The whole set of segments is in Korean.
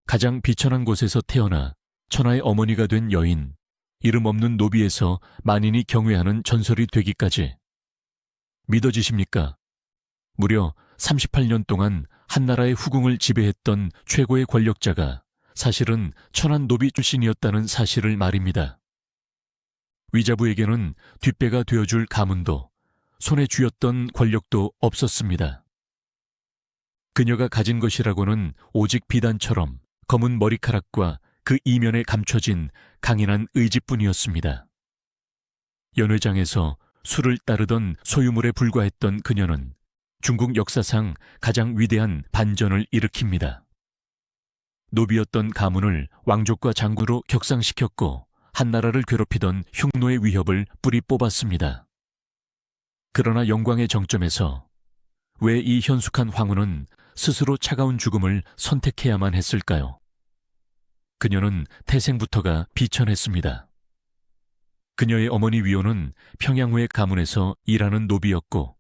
가장 비천한 곳에서 태어나 천하의 어머니가 된 여인, 이름 없는 노비에서 만인이 경외하는 전설이 되기까지. 믿어지십니까? 무려 38년 동안 한나라의 후궁을 지배했던 최고의 권력자가 사실은 천한 노비 출신이었다는 사실을 말입니다. 위자부에게는 뒷배가 되어줄 가문도 손에 쥐었던 권력도 없었습니다. 그녀가 가진 것이라고는 오직 비단처럼 검은 머리카락과 그 이면에 감춰진 강인한 의지뿐이었습니다. 연회장에서 술을 따르던 소유물에 불과했던 그녀는 중국 역사상 가장 위대한 반전을 일으킵니다. 노비였던 가문을 왕족과 장군으로 격상시켰고 한나라를 괴롭히던 흉노의 위협을 뿌리 뽑았습니다. 그러나 영광의 정점에서 왜 이 현숙한 황후는 스스로 차가운 죽음을 선택해야만 했을까요? 그녀는 태생부터가 비천했습니다. 그녀의 어머니 위오는 평양후의 가문에서 일하는 노비였고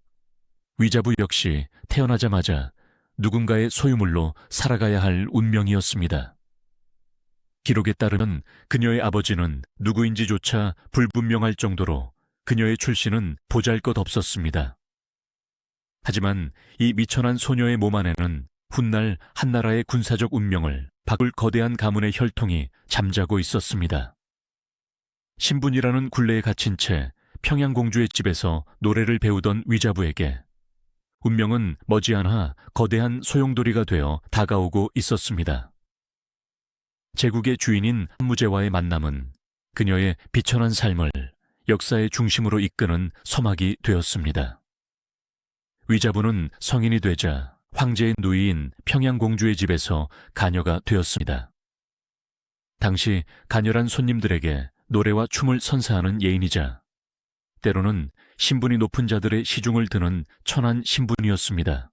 위자부 역시 태어나자마자 누군가의 소유물로 살아가야 할 운명이었습니다. 기록에 따르면 그녀의 아버지는 누구인지조차 불분명할 정도로 그녀의 출신은 보잘것없었습니다. 하지만 이 미천한 소녀의 몸 안에는 훗날 한나라의 군사적 운명을 바꿀 거대한 가문의 혈통이 잠자고 있었습니다. 신분이라는 굴레에 갇힌 채 평양공주의 집에서 노래를 배우던 위자부에게 운명은 머지않아 거대한 소용돌이가 되어 다가오고 있었습니다. 제국의 주인인 한무제와의 만남은 그녀의 비천한 삶을 역사의 중심으로 이끄는 서막이 되었습니다. 위자부는 성인이 되자 황제의 누이인 평양공주의 집에서 가녀가 되었습니다. 당시 가녀란 손님들에게 노래와 춤을 선사하는 예인이자 때로는 신분이 높은 자들의 시중을 드는 천한 신분이었습니다.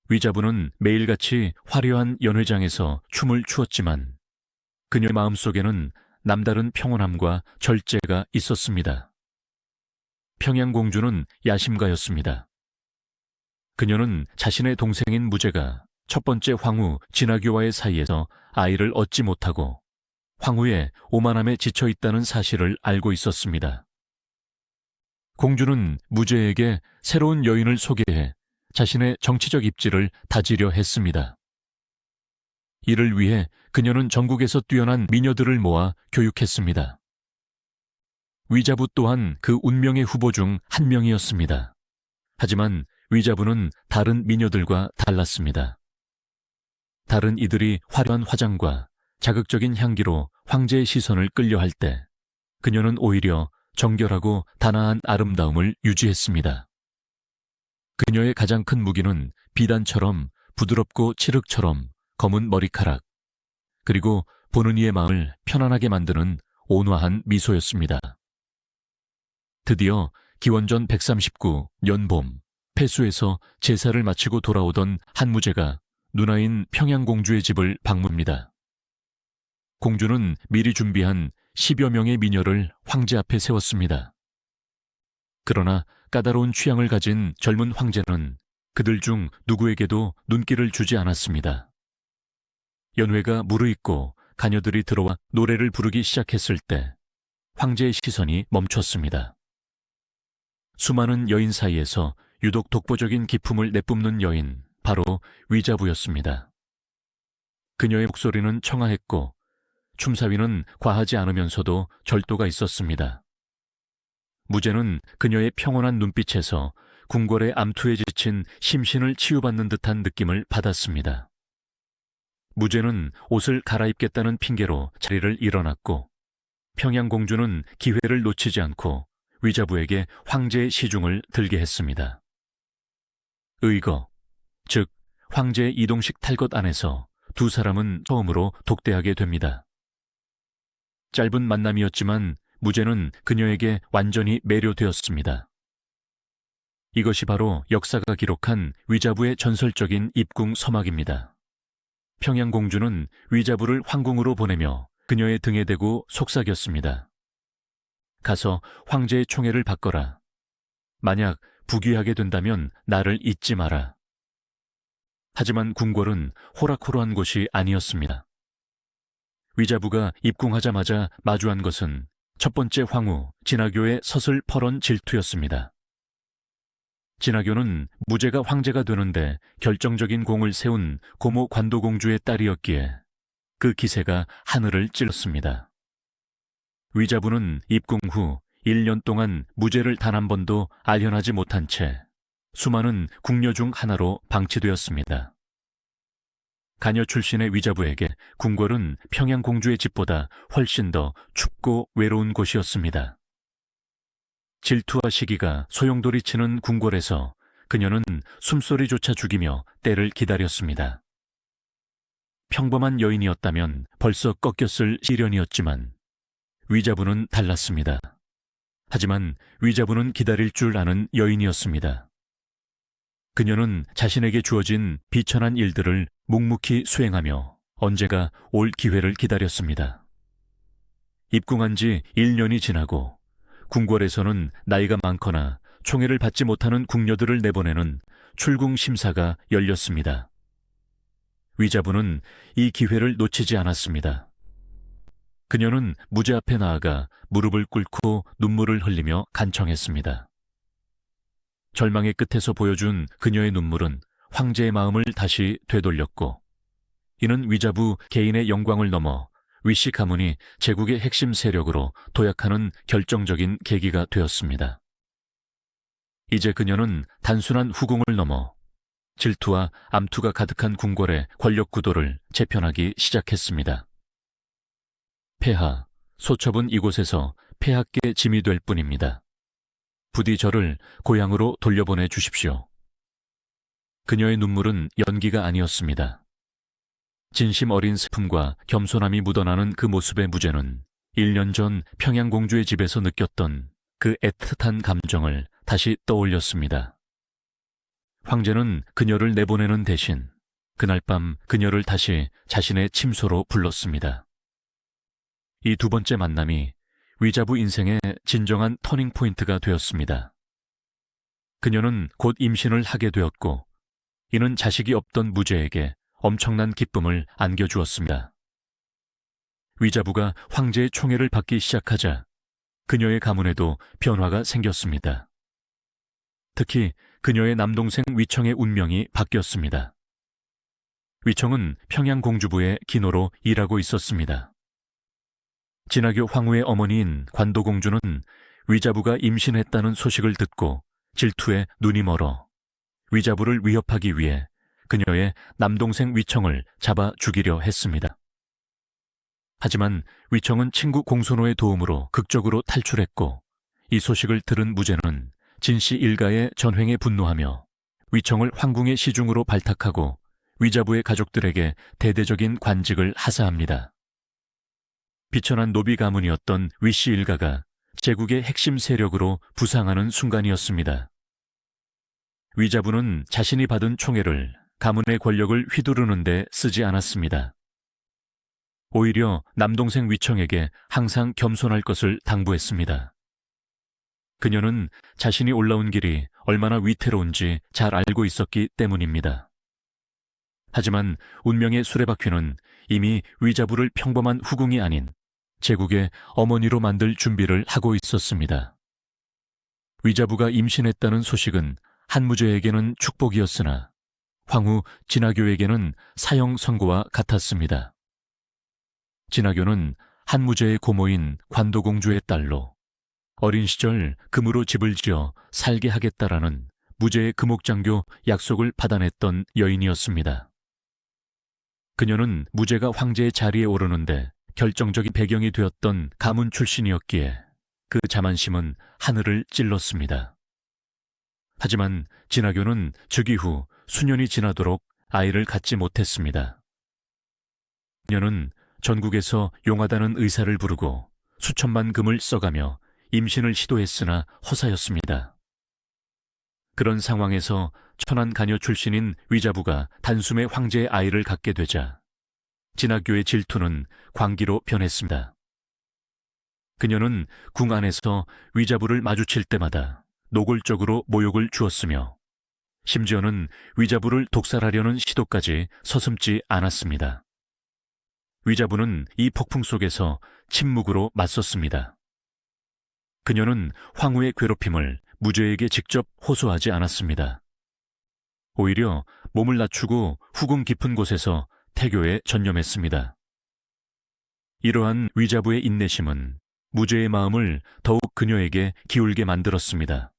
위자부는 매일같이 화려한 연회장에서 춤을 추었지만 그녀의 마음속에는 남다른 평온함과 절제가 있었습니다. 평양공주는 야심가였습니다. 그녀는 자신의 동생인 무제가 첫 번째 황후 진화교와의 사이에서 아이를 얻지 못하고 황후의 오만함에 지쳐 있다는 사실을 알고 있었습니다. 공주는 무제에게 새로운 여인을 소개해 자신의 정치적 입지를 다지려 했습니다. 이를 위해 그녀는 전국에서 뛰어난 미녀들을 모아 교육했습니다. 위자부 또한 그 운명의 후보 중 한 명이었습니다. 하지만 위자부는 다른 미녀들과 달랐습니다. 다른 이들이 화려한 화장과 자극적인 향기로 황제의 시선을 끌려 할 때 그녀는 오히려 정결하고 단아한 아름다움을 유지했습니다. 그녀의 가장 큰 무기는 비단처럼 부드럽고 칠흑처럼 검은 머리카락, 그리고 보는 이의 마음을 편안하게 만드는 온화한 미소였습니다. 드디어 기원전 139년 봄, 폐수에서 제사를 마치고 돌아오던 한무제가 누나인 평양공주의 집을 방문합니다. 공주는 미리 준비한 10여 명의 미녀를 황제 앞에 세웠습니다. 그러나 까다로운 취향을 가진 젊은 황제는 그들 중 누구에게도 눈길을 주지 않았습니다. 연회가 무르익고 가녀들이 들어와 노래를 부르기 시작했을 때 황제의 시선이 멈췄습니다. 수많은 여인 사이에서 유독 독보적인 기품을 내뿜는 여인, 바로 위자부였습니다. 그녀의 목소리는 청아했고 춤사위는 과하지 않으면서도 절도가 있었습니다. 무제는 그녀의 평온한 눈빛에서 궁궐의 암투에 지친 심신을 치유받는 듯한 느낌을 받았습니다. 무제는 옷을 갈아입겠다는 핑계로 자리를 일어났고 평양공주는 기회를 놓치지 않고 위자부에게 황제의 시중을 들게 했습니다. 의거, 즉 황제의 이동식 탈것 안에서 두 사람은 처음으로 독대하게 됩니다. 짧은 만남이었지만 무제는 그녀에게 완전히 매료되었습니다. 이것이 바로 역사가 기록한 위자부의 전설적인 입궁 서막입니다. 평양공주는 위자부를 황궁으로 보내며 그녀의 등에 대고 속삭였습니다. 가서 황제의 총애를 받거라. 만약 부귀하게 된다면 나를 잊지 마라. 하지만 궁궐은 호락호락한 곳이 아니었습니다. 위자부가 입궁하자마자 마주한 것은 첫 번째 황후 진아교의 서슬퍼런 질투였습니다. 진아교는 무죄가 황제가 되는데 결정적인 공을 세운 고모 관도공주의 딸이었기에 그 기세가 하늘을 찔렀습니다. 위자부는 입궁 후 1년 동안 무죄를 단 한 번도 알현하지 못한 채 수많은 궁녀 중 하나로 방치되었습니다. 가녀 출신의 위자부에게 궁궐은 평양공주의 집보다 훨씬 더 춥고 외로운 곳이었습니다. 질투와 시기가 소용돌이치는 궁궐에서 그녀는 숨소리조차 죽이며 때를 기다렸습니다. 평범한 여인이었다면 벌써 꺾였을 시련이었지만 위자부는 달랐습니다. 하지만 위자부는 기다릴 줄 아는 여인이었습니다. 그녀는 자신에게 주어진 비천한 일들을 묵묵히 수행하며 언제가 올 기회를 기다렸습니다. 입궁한 지 1년이 지나고 궁궐에서는 나이가 많거나 총애를 받지 못하는 궁녀들을 내보내는 출궁 심사가 열렸습니다. 위자부는 이 기회를 놓치지 않았습니다. 그녀는 무제 앞에 나아가 무릎을 꿇고 눈물을 흘리며 간청했습니다. 절망의 끝에서 보여준 그녀의 눈물은 황제의 마음을 다시 되돌렸고, 이는 위자부 개인의 영광을 넘어 위씨 가문이 제국의 핵심 세력으로 도약하는 결정적인 계기가 되었습니다. 이제 그녀는 단순한 후궁을 넘어 질투와 암투가 가득한 궁궐의 권력 구도를 재편하기 시작했습니다. 폐하, 소첩은 이곳에서 폐하께 짐이 될 뿐입니다. 부디 저를 고향으로 돌려보내 주십시오. 그녀의 눈물은 연기가 아니었습니다. 진심 어린 슬픔과 겸손함이 묻어나는 그 모습의 무죄는 1년 전 평양공주의 집에서 느꼈던 그 애틋한 감정을 다시 떠올렸습니다. 황제는 그녀를 내보내는 대신 그날 밤 그녀를 다시 자신의 침소로 불렀습니다. 이 두 번째 만남이 위자부 인생의 진정한 터닝포인트가 되었습니다. 그녀는 곧 임신을 하게 되었고, 이는 자식이 없던 무죄에게 엄청난 기쁨을 안겨주었습니다. 위자부가 황제의 총애를 받기 시작하자 그녀의 가문에도 변화가 생겼습니다. 특히 그녀의 남동생 위청의 운명이 바뀌었습니다. 위청은 평양공주부의 기노로 일하고 있었습니다. 진아교 황후의 어머니인 관도공주는 위자부가 임신했다는 소식을 듣고 질투에 눈이 멀어 위자부를 위협하기 위해 그녀의 남동생 위청을 잡아 죽이려 했습니다. 하지만 위청은 친구 공손호의 도움으로 극적으로 탈출했고, 이 소식을 들은 무제는 진씨 일가의 전횡에 분노하며 위청을 황궁의 시중으로 발탁하고 위자부의 가족들에게 대대적인 관직을 하사합니다. 비천한 노비 가문이었던 위씨 일가가 제국의 핵심 세력으로 부상하는 순간이었습니다. 위자부는 자신이 받은 총애를 가문의 권력을 휘두르는 데 쓰지 않았습니다. 오히려 남동생 위청에게 항상 겸손할 것을 당부했습니다. 그녀는 자신이 올라온 길이 얼마나 위태로운지 잘 알고 있었기 때문입니다. 하지만 운명의 수레바퀴는 이미 위자부를 평범한 후궁이 아닌 제국의 어머니로 만들 준비를 하고 있었습니다. 위자부가 임신했다는 소식은 한무제에게는 축복이었으나 황후 진아교에게는 사형 선고와 같았습니다. 진아교는 한무제의 고모인 관도공주의 딸로 어린 시절 금으로 집을 지어 살게 하겠다라는 무제의 금옥장교 약속을 받아냈던 여인이었습니다. 그녀는 무제가 황제의 자리에 오르는데 결정적인 배경이 되었던 가문 출신이었기에 그 자만심은 하늘을 찔렀습니다. 하지만 진아교는 즉위 후 수년이 지나도록 아이를 갖지 못했습니다. 그녀는 전국에서 용하다는 의사를 부르고 수천만 금을 써가며 임신을 시도했으나 허사였습니다. 그런 상황에서 천한 가녀 출신인 위자부가 단숨에 황제의 아이를 갖게 되자 진아교의 질투는 광기로 변했습니다. 그녀는 궁 안에서 위자부를 마주칠 때마다 노골적으로 모욕을 주었으며 심지어는 위자부를 독살하려는 시도까지 서슴지 않았습니다. 위자부는 이 폭풍 속에서 침묵으로 맞섰습니다. 그녀는 황후의 괴롭힘을 무죄에게 직접 호소하지 않았습니다. 오히려 몸을 낮추고 후궁 깊은 곳에서 태교에 전념했습니다. 이러한 위자부의 인내심은 무죄의 마음을 더욱 그녀에게 기울게 만들었습니다.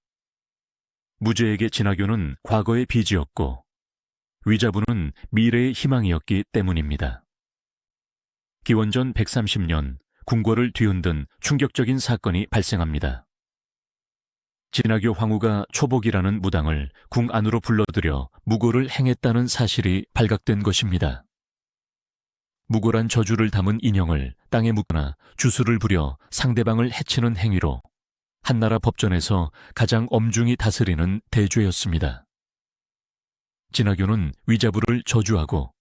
무죄에게 진화교는 과거의 빚이었고 위자부는 미래의 희망이었기 때문입니다. 기원전 130년 궁궐을 뒤흔든 충격적인 사건이 발생합니다. 진화교 황후가 초복이라는 무당을 궁 안으로 불러들여 무고를 행했다는 사실이 발각된 것입니다. 무고란 저주를 담은 인형을 땅에 묻거나 주술을 부려 상대방을 해치는 행위로 한나라 법전에서 가장 엄중히 다스리는 대죄였습니다. 진화교는 위자부를 저주하고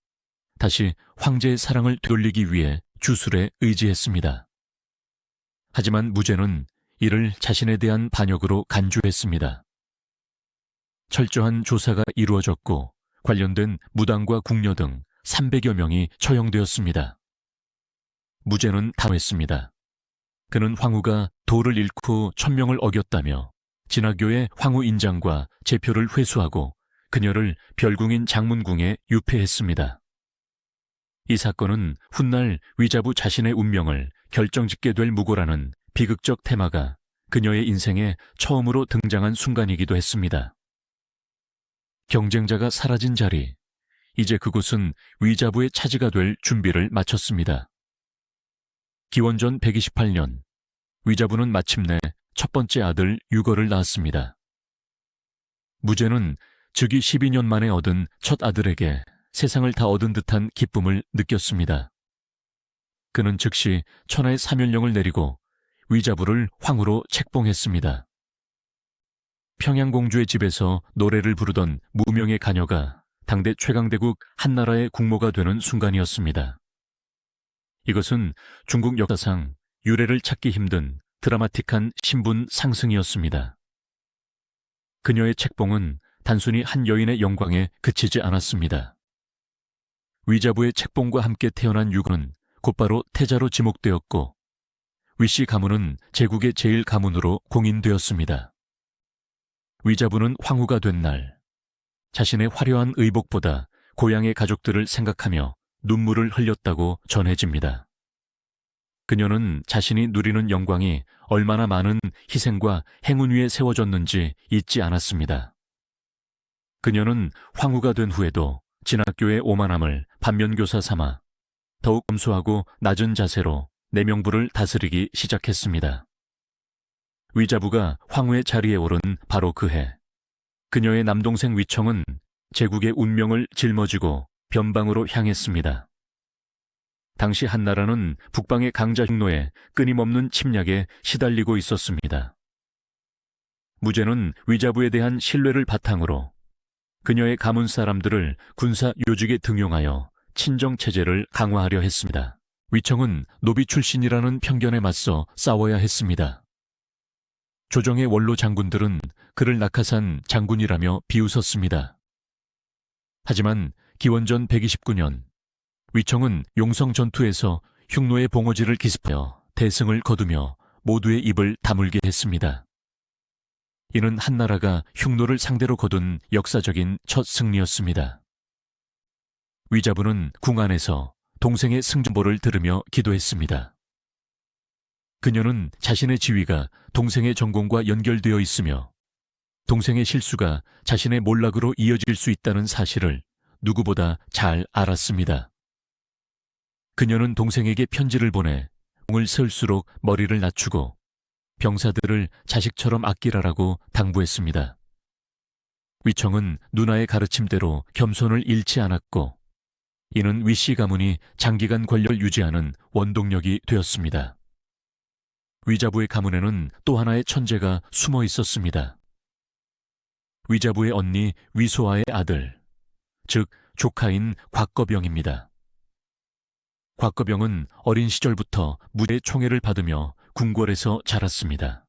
다시 황제의 사랑을 되돌리기 위해 주술에 의지했습니다. 하지만 무죄는 이를 자신에 대한 반역으로 간주했습니다. 철저한 조사가 이루어졌고 관련된 무당과 궁녀 등 300여 명이 처형되었습니다. 무죄는 단호했습니다. 그는 황후가 도를 잃고 천명을 어겼다며 진화교의 황후 인장과 제표를 회수하고 그녀를 별궁인 장문궁에 유폐했습니다. 이 사건은 훗날 위자부 자신의 운명을 결정짓게 될 무고라는 비극적 테마가 그녀의 인생에 처음으로 등장한 순간이기도 했습니다. 경쟁자가 사라진 자리, 이제 그곳은 위자부의 차지가 될 준비를 마쳤습니다. 기원전 128년, 위자부는 마침내 첫 번째 아들 유거를 낳았습니다. 무죄는 즉위 12년 만에 얻은 첫 아들에게 세상을 다 얻은 듯한 기쁨을 느꼈습니다. 그는 즉시 천하의 사면령을 내리고 위자부를 황후로 책봉했습니다. 평양공주의 집에서 노래를 부르던 무명의 가녀가 당대 최강대국 한나라의 국모가 되는 순간이었습니다. 이것은 중국 역사상 유래를 찾기 힘든 드라마틱한 신분 상승이었습니다. 그녀의 책봉은 단순히 한 여인의 영광에 그치지 않았습니다. 위자부의 책봉과 함께 태어난 유거는 곧바로 태자로 지목되었고 위씨 가문은 제국의 제일 가문으로 공인되었습니다. 위자부는 황후가 된 날, 자신의 화려한 의복보다 고향의 가족들을 생각하며 눈물을 흘렸다고 전해집니다. 그녀는 자신이 누리는 영광이 얼마나 많은 희생과 행운 위에 세워졌는지 잊지 않았습니다. 그녀는 황후가 된 후에도 진학교의 오만함을 반면교사 삼아 더욱 검소하고 낮은 자세로 내명부를 다스리기 시작했습니다. 위자부가 황후의 자리에 오른 바로 그 해, 그녀의 남동생 위청은 제국의 운명을 짊어지고 변방으로 향했습니다. 당시 한나라는 북방의 강자 흉노에 끊임없는 침략에 시달리고 있었습니다. 무죄는 위자부에 대한 신뢰를 바탕으로 그녀의 가문 사람들을 군사 요직에 등용하여 친정체제를 강화하려 했습니다. 위청은 노비 출신이라는 편견에 맞서 싸워야 했습니다. 조정의 원로 장군들은 그를 낙하산 장군이라며 비웃었습니다. 하지만 기원전 129년 위청은 용성 전투에서 흉노의 봉오지를 기습하여 대승을 거두며 모두의 입을 다물게 했습니다. 이는 한나라가 흉노를 상대로 거둔 역사적인 첫 승리였습니다. 위자부는 궁 안에서 동생의 승전보를 들으며 기도했습니다. 그녀는 자신의 지위가 동생의 전공과 연결되어 있으며 동생의 실수가 자신의 몰락으로 이어질 수 있다는 사실을 누구보다 잘 알았습니다. 그녀는 동생에게 편지를 보내 궁을 세울수록 머리를 낮추고 병사들을 자식처럼 아끼라라고 당부했습니다. 위청은 누나의 가르침대로 겸손을 잃지 않았고 이는 위씨 가문이 장기간 권력을 유지하는 원동력이 되었습니다. 위자부의 가문에는 또 하나의 천재가 숨어 있었습니다. 위자부의 언니 위소아의 아들, 즉 조카인 곽거병입니다. 곽거병은 어린 시절부터 무제의 총애를 받으며 궁궐에서 자랐습니다.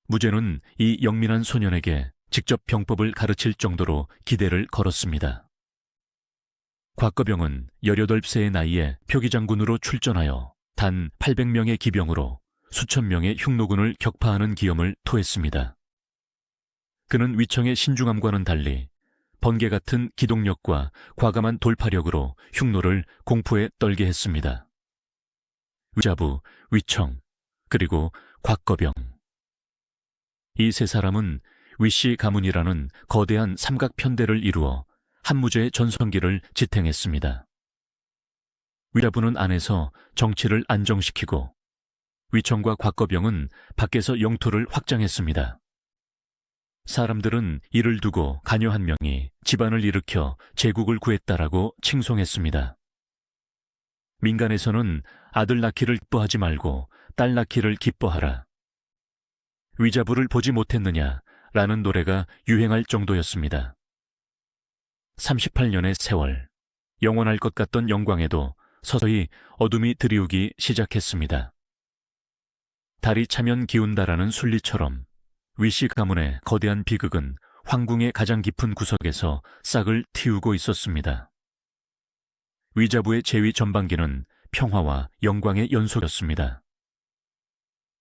무제는 이 영민한 소년에게 직접 병법을 가르칠 정도로 기대를 걸었습니다. 곽거병은 18세의 나이에 표기장군으로 출전하여 단 800명의 기병으로 수천 명의 흉노군을 격파하는 기염을 토했습니다. 그는 위청의 신중함과는 달리 번개 같은 기동력과 과감한 돌파력으로 흉노를 공포에 떨게 했습니다. 위자부, 위청, 그리고 곽거병. 이 세 사람은 위씨 가문이라는 거대한 삼각편대를 이루어 한무제의 전성기를 지탱했습니다. 위자부는 안에서 정치를 안정시키고 위청과 곽거병은 밖에서 영토를 확장했습니다. 사람들은 이를 두고 가녀 한 명이 집안을 일으켜 제국을 구했다라고 칭송했습니다. 민간에서는 아들 낳기를 기뻐하지 말고 딸 낳기를 기뻐하라. 위자부를 보지 못했느냐라는 노래가 유행할 정도였습니다. 38년의 세월, 영원할 것 같던 영광에도 서서히 어둠이 드리우기 시작했습니다. 달이 차면 기운다라는 순리처럼 위씨 가문의 거대한 비극은 황궁의 가장 깊은 구석에서 싹을 틔우고 있었습니다. 위자부의 재위 전반기는 평화와 영광의 연속이었습니다.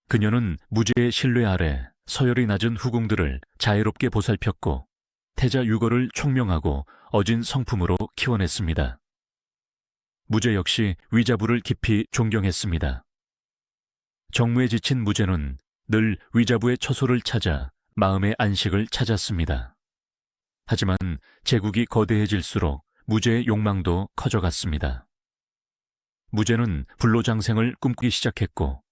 그녀는 무제의 신뢰 아래 서열이 낮은 후궁들을 자애롭게 보살폈고 태자 유거를 총명하고 어진 성품으로 키워냈습니다. 무제 역시 위자부를 깊이 존경했습니다. 정무에 지친 무제는 늘 위자부의 처소를 찾아 마음의 안식을 찾았습니다. 하지만 제국이 거대해질수록 무제의 욕망도 커져갔습니다. 무제는 불로장생을 꿈꾸기 시작했고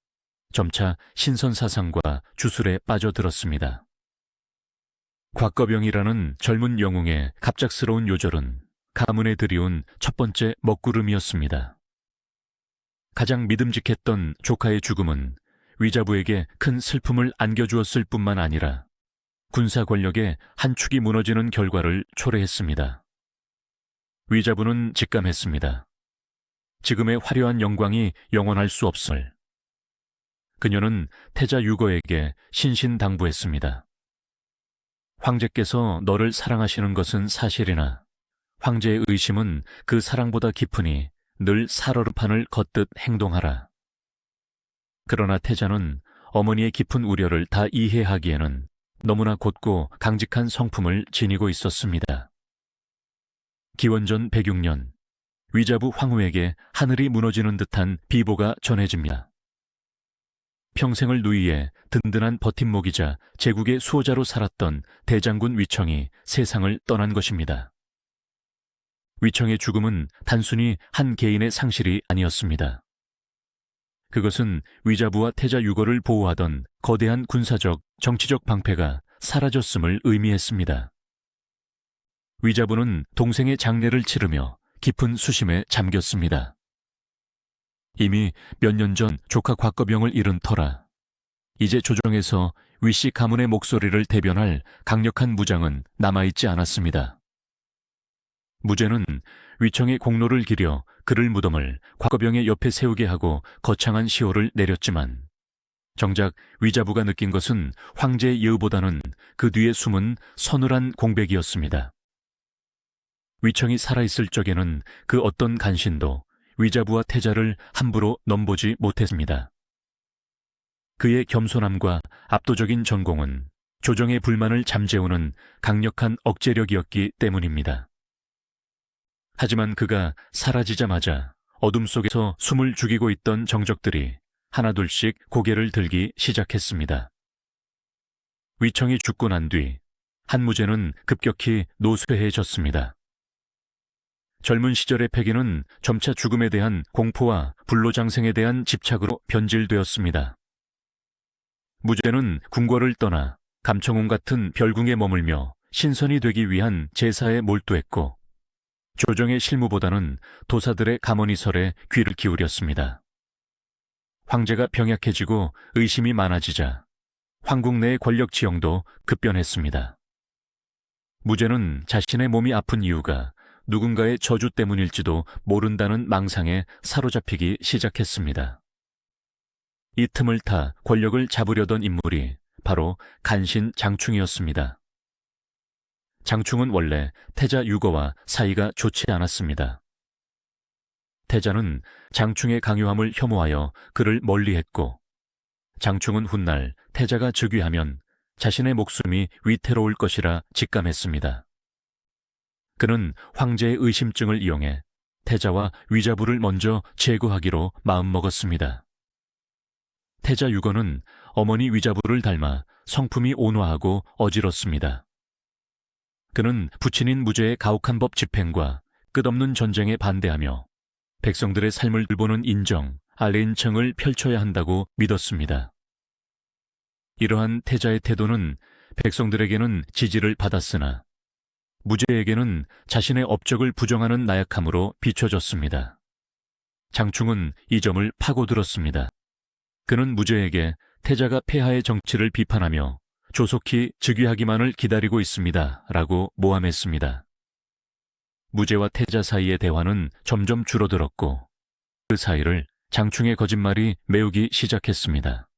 점차 신선사상과 주술에 빠져들었습니다. 곽거병이라는 젊은 영웅의 갑작스러운 요절은 가문에 들이운 첫 번째 먹구름이었습니다. 가장 믿음직했던 조카의 죽음은 위자부에게 큰 슬픔을 안겨주었을 뿐만 아니라 군사 권력의 한 축이 무너지는 결과를 초래했습니다. 위자부는 직감했습니다. 지금의 화려한 영광이 영원할 수 없을. 그녀는 태자 유거에게 신신당부했습니다. 황제께서 너를 사랑하시는 것은 사실이나 황제의 의심은 그 사랑보다 깊으니 늘 살얼음판을 걷듯 행동하라. 그러나 태자는 어머니의 깊은 우려를 다 이해하기에는 너무나 곧고 강직한 성품을 지니고 있었습니다. 기원전 106년, 위자부 황후에게 하늘이 무너지는 듯한 비보가 전해집니다. 평생을 누이해 든든한 버팀목이자 제국의 수호자로 살았던 대장군 위청이 세상을 떠난 것입니다. 위청의 죽음은 단순히 한 개인의 상실이 아니었습니다. 그것은 위자부와 태자 유거를 보호하던 거대한 군사적, 정치적 방패가 사라졌음을 의미했습니다. 위자부는 동생의 장례를 치르며 깊은 수심에 잠겼습니다. 이미 몇 년 전 조카 곽거병을 잃은 터라 이제 조정에서 위씨 가문의 목소리를 대변할 강력한 무장은 남아있지 않았습니다. 무제는 위청의 공로를 기려 그를 무덤을 곽거병의 옆에 세우게 하고 거창한 시호를 내렸지만 정작 위자부가 느낀 것은 황제의 예우보다는 그 뒤에 숨은 서늘한 공백이었습니다. 위청이 살아있을 적에는 그 어떤 간신도 위자부와 태자를 함부로 넘보지 못했습니다. 그의 겸손함과 압도적인 전공은 조정의 불만을 잠재우는 강력한 억제력이었기 때문입니다. 하지만 그가 사라지자마자 어둠 속에서 숨을 죽이고 있던 정적들이 하나둘씩 고개를 들기 시작했습니다. 위청이 죽고 난 뒤 한무제는 급격히 노쇠해졌습니다. 젊은 시절의 패기는 점차 죽음에 대한 공포와 불로장생에 대한 집착으로 변질되었습니다. 무제는 궁궐을 떠나 감청원 같은 별궁에 머물며 신선이 되기 위한 제사에 몰두했고 조정의 실무보다는 도사들의 감언이설에 귀를 기울였습니다. 황제가 병약해지고 의심이 많아지자 황궁 내의 권력 지형도 급변했습니다. 무제는 자신의 몸이 아픈 이유가 누군가의 저주 때문일지도 모른다는 망상에 사로잡히기 시작했습니다. 이 틈을 타 권력을 잡으려던 인물이 바로 간신 장충이었습니다. 장충은 원래 태자 유거와 사이가 좋지 않았습니다. 태자는 장충의 강요함을 혐오하여 그를 멀리했고, 장충은 훗날 태자가 즉위하면 자신의 목숨이 위태로울 것이라 직감했습니다. 그는 황제의 의심증을 이용해 태자와 위자부를 먼저 제거하기로 마음먹었습니다. 태자 유거는 어머니 위자부를 닮아 성품이 온화하고 어지럽습니다. 그는 부친인 무제의 가혹한 법 집행과 끝없는 전쟁에 반대하며 백성들의 삶을 돌보는 인정, 알레인청을 펼쳐야 한다고 믿었습니다. 이러한 태자의 태도는 백성들에게는 지지를 받았으나 무제에게는 자신의 업적을 부정하는 나약함으로 비춰졌습니다. 장충은 이 점을 파고들었습니다. 그는 무제에게 태자가 폐하의 정치를 비판하며 조속히 즉위하기만을 기다리고 있습니다 라고 모함했습니다. 무제와 태자 사이의 대화는 점점 줄어들었고 그 사이를 장충의 거짓말이 메우기 시작했습니다.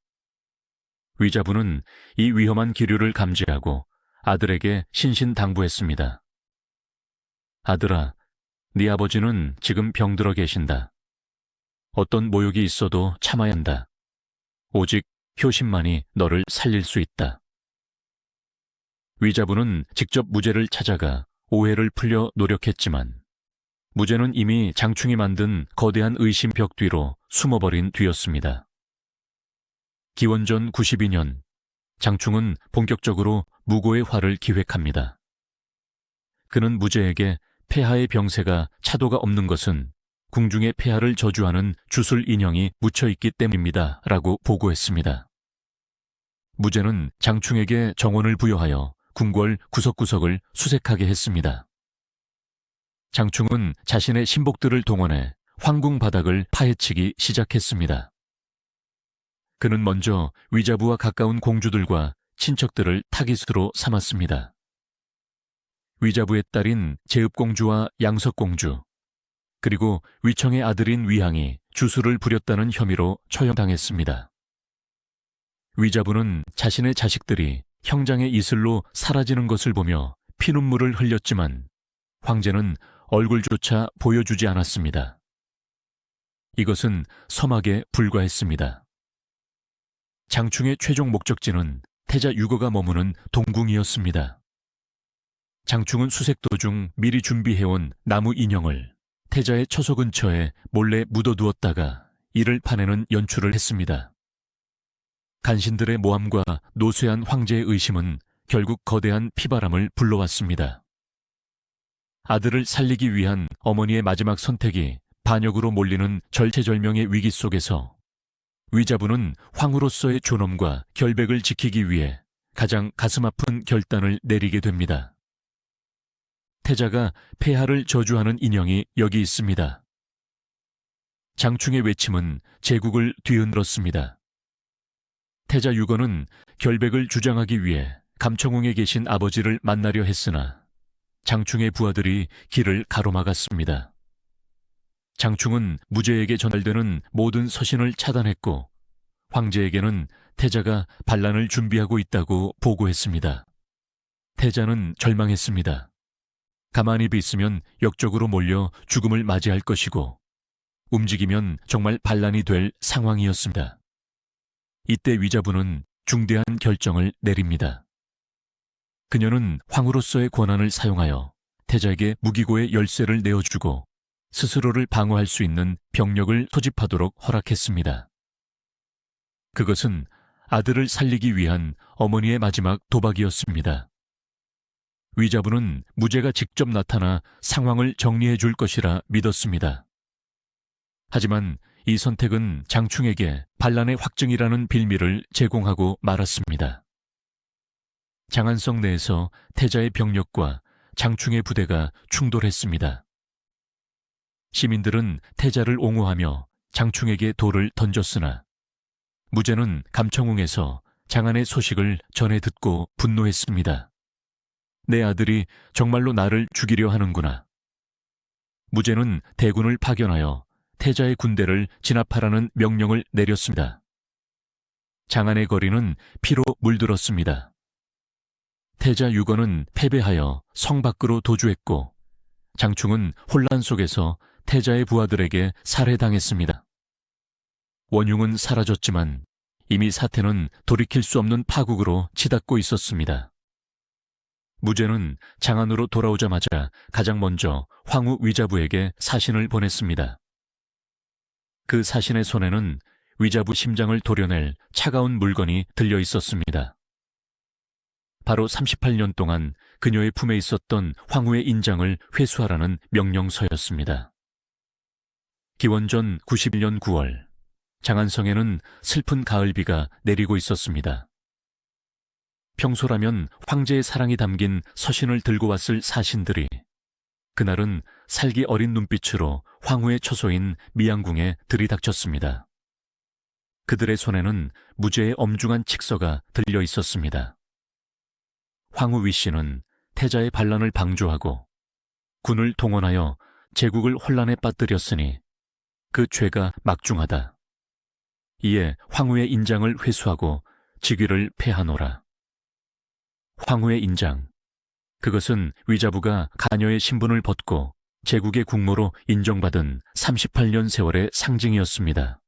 위자부는 이 위험한 기류를 감지하고 아들에게 신신당부했습니다. 아들아, 네 아버지는 지금 병들어 계신다. 어떤 모욕이 있어도 참아야 한다. 오직 효심만이 너를 살릴 수 있다. 위자부는 직접 무제를 찾아가 오해를 풀려 노력했지만 무제는 이미 장충이 만든 거대한 의심벽 뒤로 숨어버린 뒤였습니다. 기원전 92년, 장충은 본격적으로 무고의 화를 기획합니다. 그는 무제에게 폐하의 병세가 차도가 없는 것은 궁중의 폐하를 저주하는 주술 인형이 묻혀있기 때문입니다 라고 보고했습니다. 무제는 장충에게 정원을 부여하여 궁궐 구석구석을 수색하게 했습니다. 장충은 자신의 신복들을 동원해 황궁 바닥을 파헤치기 시작했습니다. 그는 먼저 위자부와 가까운 공주들과 친척들을 타깃으로 삼았습니다. 위자부의 딸인 제읍공주와 양석공주, 그리고 위청의 아들인 위항이 주술을 부렸다는 혐의로 처형당했습니다. 위자부는 자신의 자식들이 형장의 이슬로 사라지는 것을 보며 피눈물을 흘렸지만 황제는 얼굴조차 보여주지 않았습니다. 이것은 서막에 불과했습니다. 장충의 최종 목적지는 태자 유거가 머무는 동궁이었습니다. 장충은 수색 도중 미리 준비해온 나무 인형을 태자의 처소 근처에 몰래 묻어두었다가 이를 파내는 연출을 했습니다. 간신들의 모함과 노쇠한 황제의 의심은 결국 거대한 피바람을 불러왔습니다. 아들을 살리기 위한 어머니의 마지막 선택이 반역으로 몰리는 절체절명의 위기 속에서 위자부는 황후로서의 존엄과 결백을 지키기 위해 가장 가슴 아픈 결단을 내리게 됩니다. 태자가 폐하를 저주하는 인형이 여기 있습니다. 장충의 외침은 제국을 뒤흔들었습니다. 태자 유거는 결백을 주장하기 위해 감청궁에 계신 아버지를 만나려 했으나 장충의 부하들이 길을 가로막았습니다. 장충은 무제에게 전달되는 모든 서신을 차단했고 황제에게는 태자가 반란을 준비하고 있다고 보고했습니다. 태자는 절망했습니다. 가만히 있으면 역적으로 몰려 죽음을 맞이할 것이고 움직이면 정말 반란이 될 상황이었습니다. 이때 위자부는 중대한 결정을 내립니다. 그녀는 황후로서의 권한을 사용하여 태자에게 무기고의 열쇠를 내어주고 스스로를 방어할 수 있는 병력을 소집하도록 허락했습니다. 그것은 아들을 살리기 위한 어머니의 마지막 도박이었습니다. 위자부는 무제가 직접 나타나 상황을 정리해 줄 것이라 믿었습니다. 하지만 이 선택은 장충에게 반란의 확증이라는 빌미를 제공하고 말았습니다. 장안성 내에서 태자의 병력과 장충의 부대가 충돌했습니다. 시민들은 태자를 옹호하며 장충에게 돌을 던졌으나 무제는 감청궁에서 장안의 소식을 전해 듣고 분노했습니다. 내 아들이 정말로 나를 죽이려 하는구나. 무제는 대군을 파견하여 태자의 군대를 진압하라는 명령을 내렸습니다. 장안의 거리는 피로 물들었습니다. 태자 유거는 패배하여 성 밖으로 도주했고 장충은 혼란 속에서 태자의 부하들에게 살해당했습니다. 원흉은 사라졌지만 이미 사태는 돌이킬 수 없는 파국으로 치닫고 있었습니다. 무제는 장안으로 돌아오자마자 가장 먼저 황후 위자부에게 사신을 보냈습니다. 그 사신의 손에는 위자부 심장을 도려낼 차가운 물건이 들려 있었습니다. 바로 38년 동안 그녀의 품에 있었던 황후의 인장을 회수하라는 명령서였습니다. 기원전 91년 9월, 장안성에는 슬픈 가을비가 내리고 있었습니다. 평소라면 황제의 사랑이 담긴 서신을 들고 왔을 사신들이 그날은 살기 어린 눈빛으로 황후의 처소인 미양궁에 들이닥쳤습니다. 그들의 손에는 무제의 엄중한 칙서가 들려 있었습니다. 황후 위씨는 태자의 반란을 방조하고 군을 동원하여 제국을 혼란에 빠뜨렸으니 그 죄가 막중하다. 이에 황후의 인장을 회수하고 직위를 폐하노라. 황후의 인장, 그것은 위자부가 가녀의 신분을 벗고 제국의 국모로 인정받은 38년 세월의 상징이었습니다.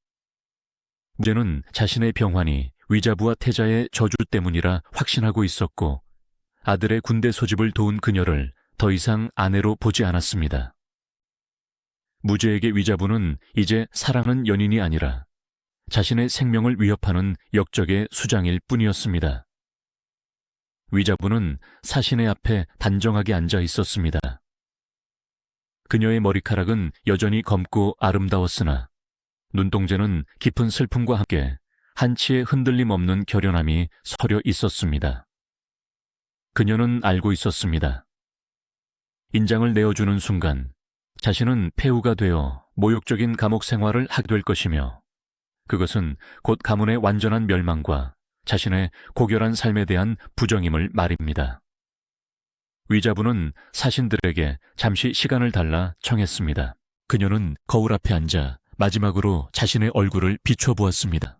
무제는 자신의 병환이 위자부와 태자의 저주 때문이라 확신하고 있었고 아들의 군대 소집을 도운 그녀를 더 이상 아내로 보지 않았습니다. 무제에게 위자부는 이제 사랑하는 연인이 아니라 자신의 생명을 위협하는 역적의 수장일 뿐이었습니다. 위자부는 사신의 앞에 단정하게 앉아 있었습니다. 그녀의 머리카락은 여전히 검고 아름다웠으나 눈동자는 깊은 슬픔과 함께 한치의 흔들림 없는 결연함이 서려 있었습니다. 그녀는 알고 있었습니다. 인장을 내어주는 순간 자신은 폐후가 되어 모욕적인 감옥 생활을 하게 될 것이며 그것은 곧 가문의 완전한 멸망과 자신의 고결한 삶에 대한 부정임을 말입니다. 위자부는 사신들에게 잠시 시간을 달라 청했습니다. 그녀는 거울 앞에 앉아 마지막으로 자신의 얼굴을 비춰보았습니다.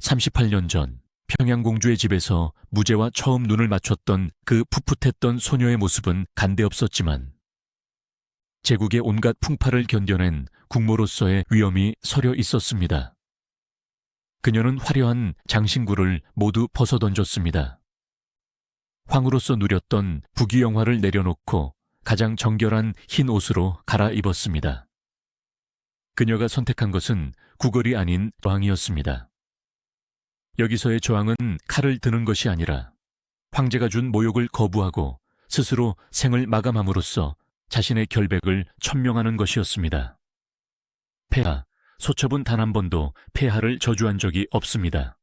38년 전 평양공주의 집에서 무제와 처음 눈을 맞췄던 그 풋풋했던 소녀의 모습은 간데없었지만 제국의 온갖 풍파를 견뎌낸 국모로서의 위엄이 서려 있었습니다. 그녀는 화려한 장신구를 모두 벗어던졌습니다. 황후로서 누렸던 부귀영화를 내려놓고 가장 정결한 흰 옷으로 갈아입었습니다. 그녀가 선택한 것은 구걸이 아닌 저항이었습니다. 여기서의 저항은 칼을 드는 것이 아니라 황제가 준 모욕을 거부하고 스스로 생을 마감함으로써 자신의 결백을 천명하는 것이었습니다. 폐하, 소첩은 단 한 번도 폐하를 저주한 적이 없습니다.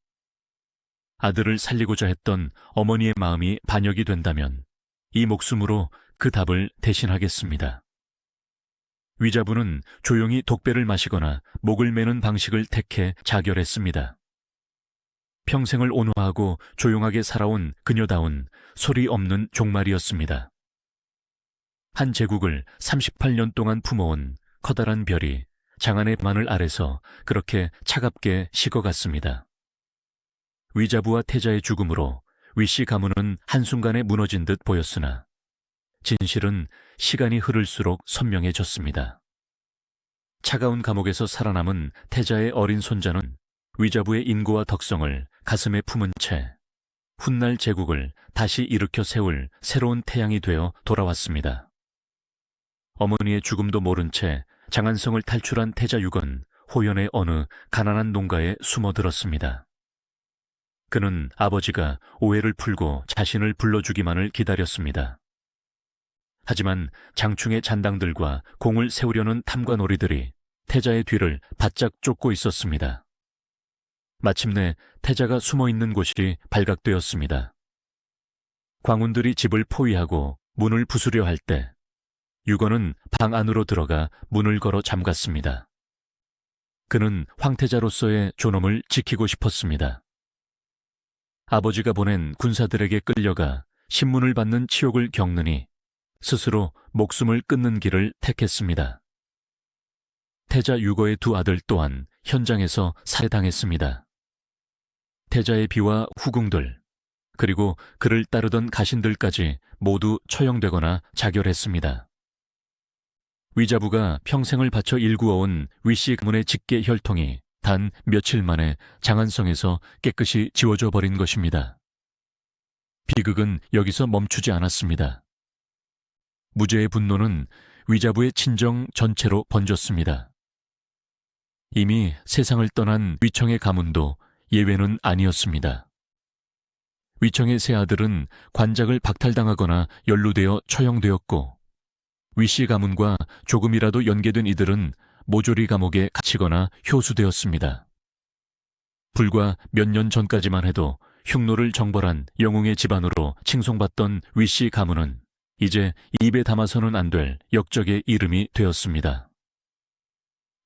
아들을 살리고자 했던 어머니의 마음이 반역이 된다면 이 목숨으로 그 답을 대신하겠습니다. 위자부는 조용히 독배를 마시거나 목을 매는 방식을 택해 자결했습니다. 평생을 온화하고 조용하게 살아온 그녀다운 소리 없는 종말이었습니다. 한 제국을 38년 동안 품어온 커다란 별이 장안의 마늘 아래서 그렇게 차갑게 식어갔습니다. 위자부와 태자의 죽음으로 위씨 가문은 한순간에 무너진 듯 보였으나 진실은 시간이 흐를수록 선명해졌습니다. 차가운 감옥에서 살아남은 태자의 어린 손자는 위자부의 인고와 덕성을 가슴에 품은 채 훗날 제국을 다시 일으켜 세울 새로운 태양이 되어 돌아왔습니다. 어머니의 죽음도 모른 채 장안성을 탈출한 태자육은 호연의 어느 가난한 농가에 숨어들었습니다. 그는 아버지가 오해를 풀고 자신을 불러주기만을 기다렸습니다. 하지만 장충의 잔당들과 공을 세우려는 탐관오리들이 태자의 뒤를 바짝 쫓고 있었습니다. 마침내 태자가 숨어있는 곳이 발각되었습니다. 광운들이 집을 포위하고 문을 부수려 할 때 유거는 방 안으로 들어가 문을 걸어 잠갔습니다. 그는 황태자로서의 존엄을 지키고 싶었습니다. 아버지가 보낸 군사들에게 끌려가 신문을 받는 치욕을 겪느니 스스로 목숨을 끊는 길을 택했습니다. 태자 유거의 두 아들 또한 현장에서 살해당했습니다. 태자의 비와 후궁들, 그리고 그를 따르던 가신들까지 모두 처형되거나 자결했습니다. 위자부가 평생을 바쳐 일구어온 위씨 가문의 직계 혈통이 단 며칠 만에 장안성에서 깨끗이 지워져 버린 것입니다. 비극은 여기서 멈추지 않았습니다. 무죄의 분노는 위자부의 친정 전체로 번졌습니다. 이미 세상을 떠난 위청의 가문도 예외는 아니었습니다. 위청의 세 아들은 관작을 박탈당하거나 연루되어 처형되었고, 위씨 가문과 조금이라도 연계된 이들은 모조리 감옥에 갇히거나 효수되었습니다. 불과 몇 년 전까지만 해도 흉노를 정벌한 영웅의 집안으로 칭송받던 위씨 가문은 이제 입에 담아서는 안 될 역적의 이름이 되었습니다.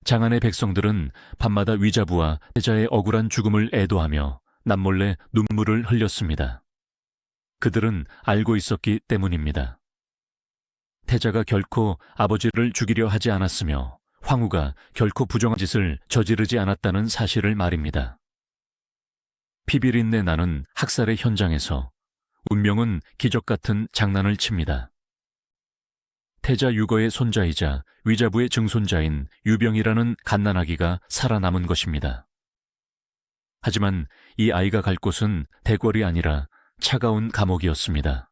장안의 백성들은 밤마다 위자부와 태자의 억울한 죽음을 애도하며 남몰래 눈물을 흘렸습니다. 그들은 알고 있었기 때문입니다. 태자가 결코 아버지를 죽이려 하지 않았으며 황후가 결코 부정한 짓을 저지르지 않았다는 사실을 말입니다. 피비린내 나는 학살의 현장에서 운명은 기적 같은 장난을 칩니다. 태자 유거의 손자이자 위자부의 증손자인 유병이라는 갓난아기가 살아남은 것입니다. 하지만 이 아이가 갈 곳은 대궐이 아니라 차가운 감옥이었습니다.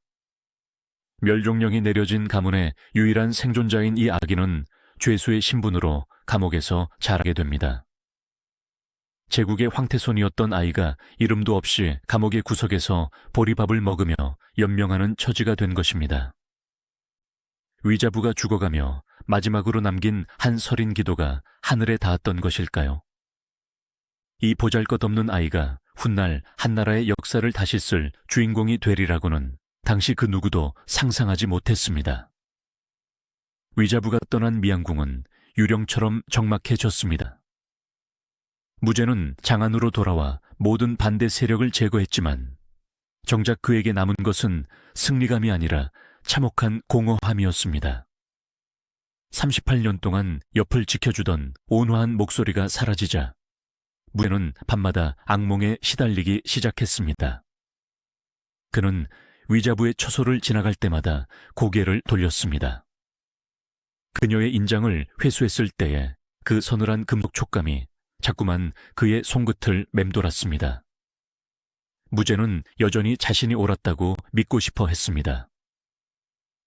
멸종령이 내려진 가문의 유일한 생존자인 이 아기는 죄수의 신분으로 감옥에서 자라게 됩니다. 제국의 황태손이었던 아이가 이름도 없이 감옥의 구석에서 보리밥을 먹으며 연명하는 처지가 된 것입니다. 위자부가 죽어가며 마지막으로 남긴 한 서린 기도가 하늘에 닿았던 것일까요? 이 보잘것없는 아이가 훗날 한나라의 역사를 다시 쓸 주인공이 되리라고는 당시 그 누구도 상상하지 못했습니다. 위자부가 떠난 미양궁은 유령처럼 적막해졌습니다. 무제는 장안으로 돌아와 모든 반대 세력을 제거했지만 정작 그에게 남은 것은 승리감이 아니라 참혹한 공허함이었습니다. 38년 동안 옆을 지켜주던 온화한 목소리가 사라지자 무제는 밤마다 악몽에 시달리기 시작했습니다. 그는 위자부의 처소를 지나갈 때마다 고개를 돌렸습니다. 그녀의 인장을 회수했을 때에 그 서늘한 금속 촉감이 자꾸만 그의 손끝을 맴돌았습니다. 무제는 여전히 자신이 옳았다고 믿고 싶어 했습니다.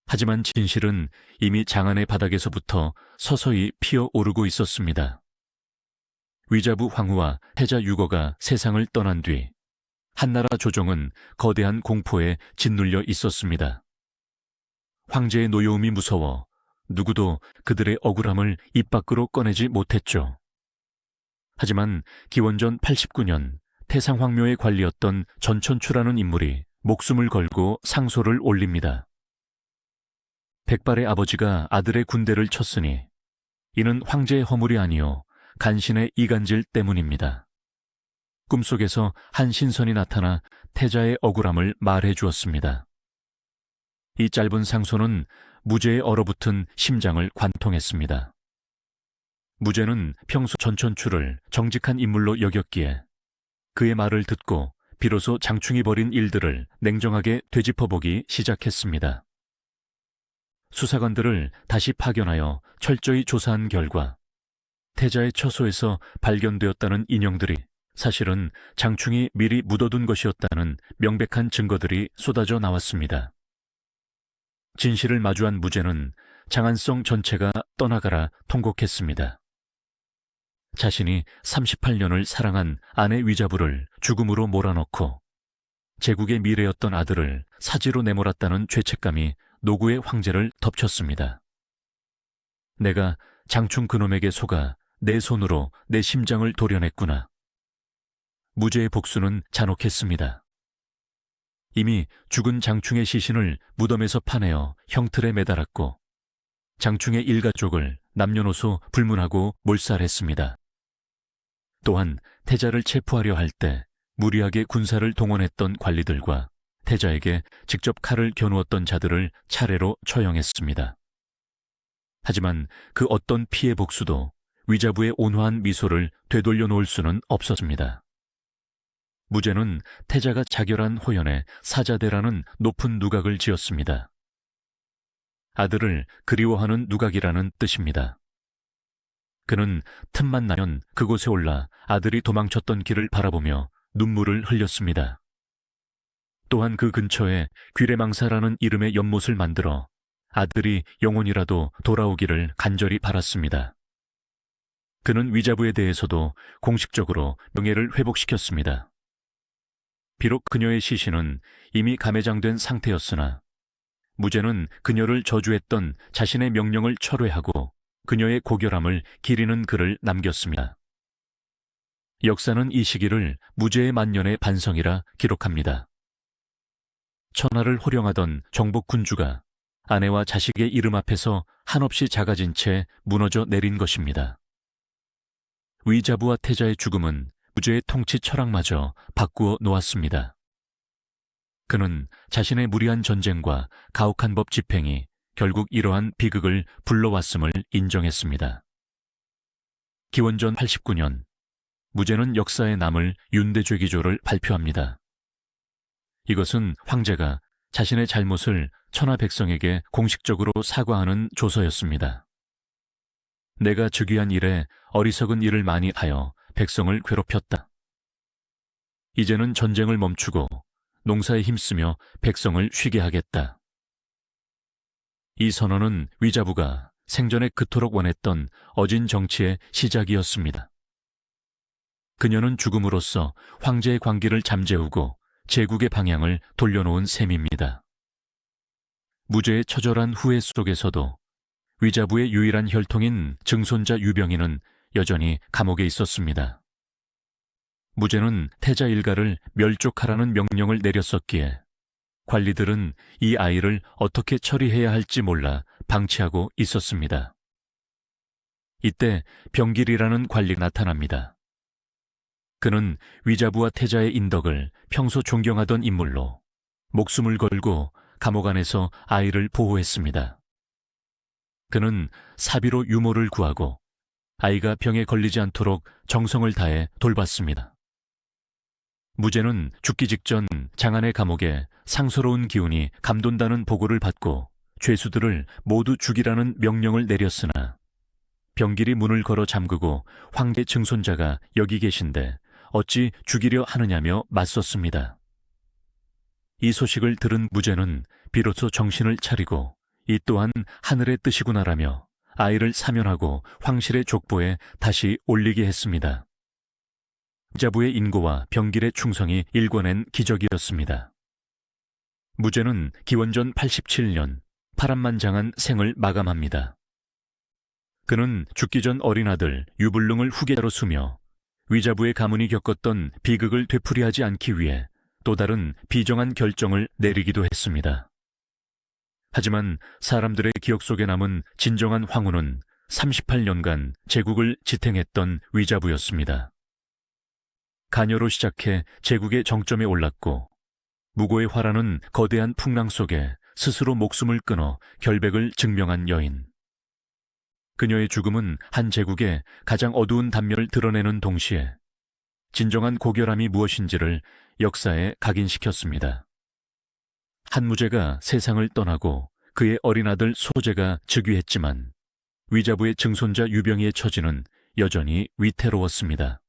하지만 진실은 이미 장안의 바닥에서부터 서서히 피어오르고 있었습니다. 위자부 황후와 태자 유거가 세상을 떠난 뒤 한나라 조정은 거대한 공포에 짓눌려 있었습니다. 황제의 노여움이 무서워 누구도 그들의 억울함을 입 밖으로 꺼내지 못했죠. 하지만 기원전 89년 태상황묘의 관리였던 전천추라는 인물이 목숨을 걸고 상소를 올립니다. 백발의 아버지가 아들의 군대를 쳤으니 이는 황제의 허물이 아니요 간신의 이간질 때문입니다. 꿈속에서 한 신선이 나타나 태자의 억울함을 말해 주었습니다. 이 짧은 상소는 무제의 얼어붙은 심장을 관통했습니다. 무제는 평소 전천추를 정직한 인물로 여겼기에 그의 말을 듣고 비로소 장충이 벌인 일들을 냉정하게 되짚어보기 시작했습니다. 수사관들을 다시 파견하여 철저히 조사한 결과 태자의 처소에서 발견되었다는 인형들이 사실은 장충이 미리 묻어둔 것이었다는 명백한 증거들이 쏟아져 나왔습니다. 진실을 마주한 무제는 장안성 전체가 떠나가라 통곡했습니다. 자신이 38년을 사랑한 아내 위자부를 죽음으로 몰아넣고 제국의 미래였던 아들을 사지로 내몰았다는 죄책감이 노구의 황제를 덮쳤습니다. 내가 장충 그놈에게 속아 내 손으로 내 심장을 도려냈구나. 무제의 복수는 잔혹했습니다. 이미 죽은 장충의 시신을 무덤에서 파내어 형틀에 매달았고 장충의 일가족을 남녀노소 불문하고 몰살했습니다. 또한 태자를 체포하려 할 때 무리하게 군사를 동원했던 관리들과 태자에게 직접 칼을 겨누었던 자들을 차례로 처형했습니다. 하지만 그 어떤 피해 복수도 위자부의 온화한 미소를 되돌려 놓을 수는 없었습니다. 무제는 태자가 자결한 호연에 사자대라는 높은 누각을 지었습니다. 아들을 그리워하는 누각이라는 뜻입니다. 그는 틈만 나면 그곳에 올라 아들이 도망쳤던 길을 바라보며 눈물을 흘렸습니다. 또한 그 근처에 귀래망사라는 이름의 연못을 만들어 아들이 영혼이라도 돌아오기를 간절히 바랐습니다. 그는 위자부에 대해서도 공식적으로 명예를 회복시켰습니다. 비록 그녀의 시신은 이미 감해장된 상태였으나 무제는 그녀를 저주했던 자신의 명령을 철회하고 그녀의 고결함을 기리는 글을 남겼습니다. 역사는 이 시기를 무제의 만년의 반성이라 기록합니다. 천하를 호령하던 정복 군주가 아내와 자식의 이름 앞에서 한없이 작아진 채 무너져 내린 것입니다. 위자부와 태자의 죽음은 무제의 통치 철학마저 바꾸어 놓았습니다. 그는 자신의 무리한 전쟁과 가혹한 법 집행이 결국 이러한 비극을 불러왔음을 인정했습니다. 기원전 89년, 무제는 역사에 남을 윤대죄기조를 발표합니다. 이것은 황제가 자신의 잘못을 천하 백성에게 공식적으로 사과하는 조서였습니다. 내가 즉위한 이래 어리석은 일을 많이 하여 백성을 괴롭혔다. 이제는 전쟁을 멈추고 농사에 힘쓰며 백성을 쉬게 하겠다. 이 선언은 위자부가 생전에 그토록 원했던 어진 정치의 시작이었습니다. 그녀는 죽음으로써 황제의 관기를 잠재우고 제국의 방향을 돌려놓은 셈입니다. 무제의 처절한 후회 속에서도 위자부의 유일한 혈통인 증손자 유병희는 여전히 감옥에 있었습니다. 무제는 태자 일가를 멸족하라는 명령을 내렸었기에 관리들은 이 아이를 어떻게 처리해야 할지 몰라 방치하고 있었습니다. 이때 병길이라는 관리가 나타납니다. 그는 위자부와 태자의 인덕을 평소 존경하던 인물로 목숨을 걸고 감옥 안에서 아이를 보호했습니다. 그는 사비로 유모를 구하고 아이가 병에 걸리지 않도록 정성을 다해 돌봤습니다. 무제는 죽기 직전 장안의 감옥에 상서로운 기운이 감돈다는 보고를 받고 죄수들을 모두 죽이라는 명령을 내렸으나 병길이 문을 걸어 잠그고 황제 증손자가 여기 계신데 어찌 죽이려 하느냐며 맞섰습니다. 이 소식을 들은 무제는 비로소 정신을 차리고 이 또한 하늘의 뜻이구나라며 아이를 사면하고 황실의 족보에 다시 올리게 했습니다. 위자부의 인고와 병길의 충성이 일궈낸 기적이었습니다. 무제는 기원전 87년 파란만장한 생을 마감합니다. 그는 죽기 전 어린 아들 유불능을 후계자로 수며 위자부의 가문이 겪었던 비극을 되풀이하지 않기 위해 또 다른 비정한 결정을 내리기도 했습니다. 하지만 사람들의 기억 속에 남은 진정한 황후는 38년간 제국을 지탱했던 위자부였습니다. 가녀로 시작해 제국의 정점에 올랐고 무고의 화라는 거대한 풍랑 속에 스스로 목숨을 끊어 결백을 증명한 여인. 그녀의 죽음은 한 제국의 가장 어두운 단면을 드러내는 동시에 진정한 고결함이 무엇인지를 역사에 각인시켰습니다. 한무제가 세상을 떠나고 그의 어린 아들 소제가 즉위했지만 위자부의 증손자 유병희의 처지는 여전히 위태로웠습니다.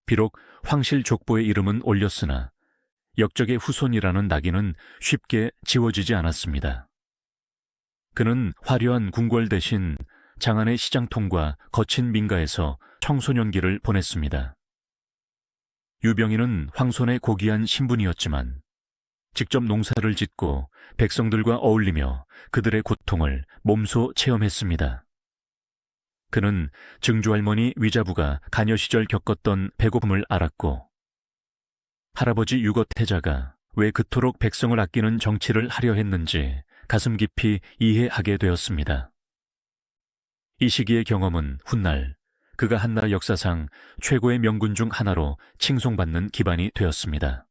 비록 황실 족보의 이름은 올렸으나 역적의 후손이라는 낙인은 쉽게 지워지지 않았습니다. 그는 화려한 궁궐 대신 장안의 시장통과 거친 민가에서 청소년기를 보냈습니다. 유병희는 황손의 고귀한 신분이었지만 직접 농사를 짓고 백성들과 어울리며 그들의 고통을 몸소 체험했습니다. 그는 증조할머니 위자부가 가녀 시절 겪었던 배고픔을 알았고 할아버지 유거태자가 왜 그토록 백성을 아끼는 정치를 하려 했는지 가슴 깊이 이해하게 되었습니다. 이 시기의 경험은 훗날 그가 한나라 역사상 최고의 명군 중 하나로 칭송받는 기반이 되었습니다.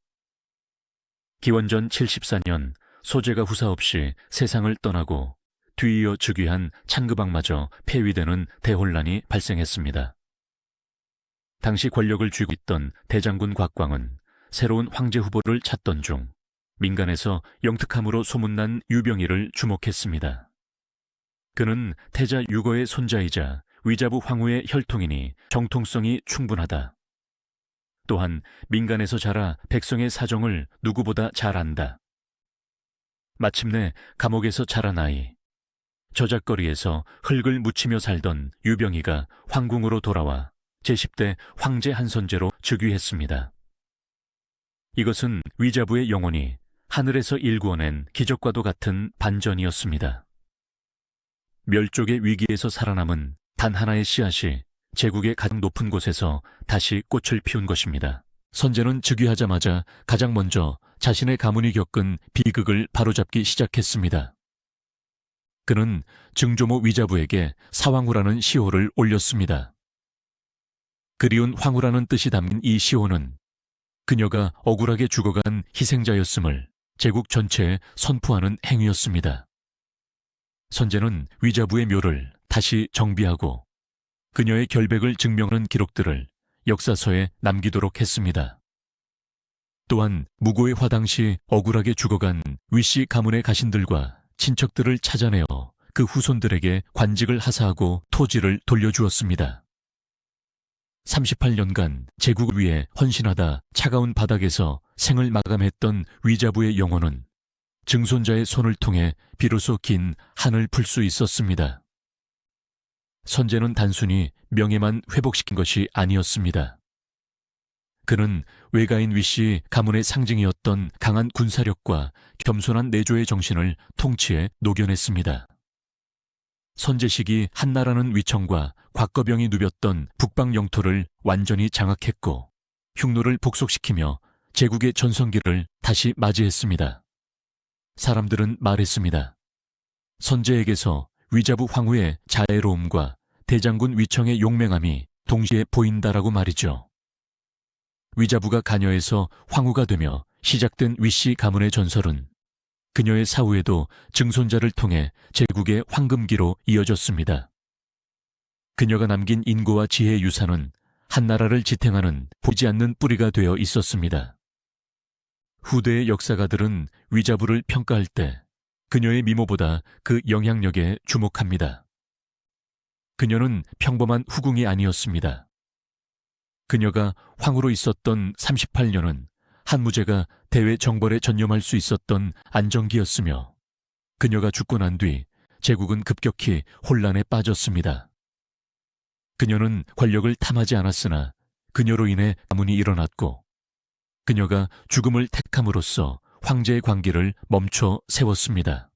기원전 74년 소제가 후사 없이 세상을 떠나고 뒤이어 즉위한 창그방마저 폐위되는 대혼란이 발생했습니다. 당시 권력을 쥐고 있던 대장군 곽광은 새로운 황제 후보를 찾던 중 민간에서 영특함으로 소문난 유병희를 주목했습니다. 그는 태자 유거의 손자이자 위자부 황후의 혈통이니 정통성이 충분하다. 또한 민간에서 자라 백성의 사정을 누구보다 잘 안다. 마침내 감옥에서 자란 아이, 저작거리에서 흙을 묻히며 살던 유병희가 황궁으로 돌아와 제10대 황제 한선제로 즉위했습니다. 이것은 위자부의 영혼이 하늘에서 일구어낸 기적과도 같은 반전이었습니다. 멸족의 위기에서 살아남은 단 하나의 씨앗이 제국의 가장 높은 곳에서 다시 꽃을 피운 것입니다. 선제는 즉위하자마자 가장 먼저 자신의 가문이 겪은 비극을 바로잡기 시작했습니다. 그는 증조모 위자부에게 사황후라는 시호를 올렸습니다. 그리운 황후라는 뜻이 담긴 이 시호는 그녀가 억울하게 죽어간 희생자였음을 제국 전체에 선포하는 행위였습니다. 선제는 위자부의 묘를 다시 정비하고 그녀의 결백을 증명하는 기록들을 역사서에 남기도록 했습니다. 또한 무고의 화 당시 억울하게 죽어간 위씨 가문의 가신들과 친척들을 찾아내어 그 후손들에게 관직을 하사하고 토지를 돌려주었습니다. 38년간 제국을 위해 헌신하다 차가운 바닥에서 생을 마감했던 위자부의 영혼은 증손자의 손을 통해 비로소 긴 한을 풀 수 있었습니다. 선제는 단순히 명예만 회복시킨 것이 아니었습니다. 그는 외가인 위씨 가문의 상징이었던 강한 군사력과 겸손한 내조의 정신을 통치에 녹여냈습니다. 선제식이 한나라는 위청과 곽거병이 누볐던 북방 영토를 완전히 장악했고 흉노를 복속시키며 제국의 전성기를 다시 맞이했습니다. 사람들은 말했습니다. 선제에게서 위자부 황후의 자애로움과 대장군 위청의 용맹함이 동시에 보인다라고 말이죠. 위자부가 가녀에서 황후가 되며 시작된 위씨 가문의 전설은 그녀의 사후에도 증손자를 통해 제국의 황금기로 이어졌습니다. 그녀가 남긴 인고와 지혜의 유산은 한나라를 지탱하는 보이지 않는 뿌리가 되어 있었습니다. 후대의 역사가들은 위자부를 평가할 때 그녀의 미모보다 그 영향력에 주목합니다. 그녀는 평범한 후궁이 아니었습니다. 그녀가 황후로 있었던 38년은 한무제가 대외 정벌에 전념할 수 있었던 안정기였으며 그녀가 죽고 난 뒤 제국은 급격히 혼란에 빠졌습니다. 그녀는 권력을 탐하지 않았으나 그녀로 인해 가문이 일어났고 그녀가 죽음을 택함으로써 황제의 관계를 멈춰 세웠습니다.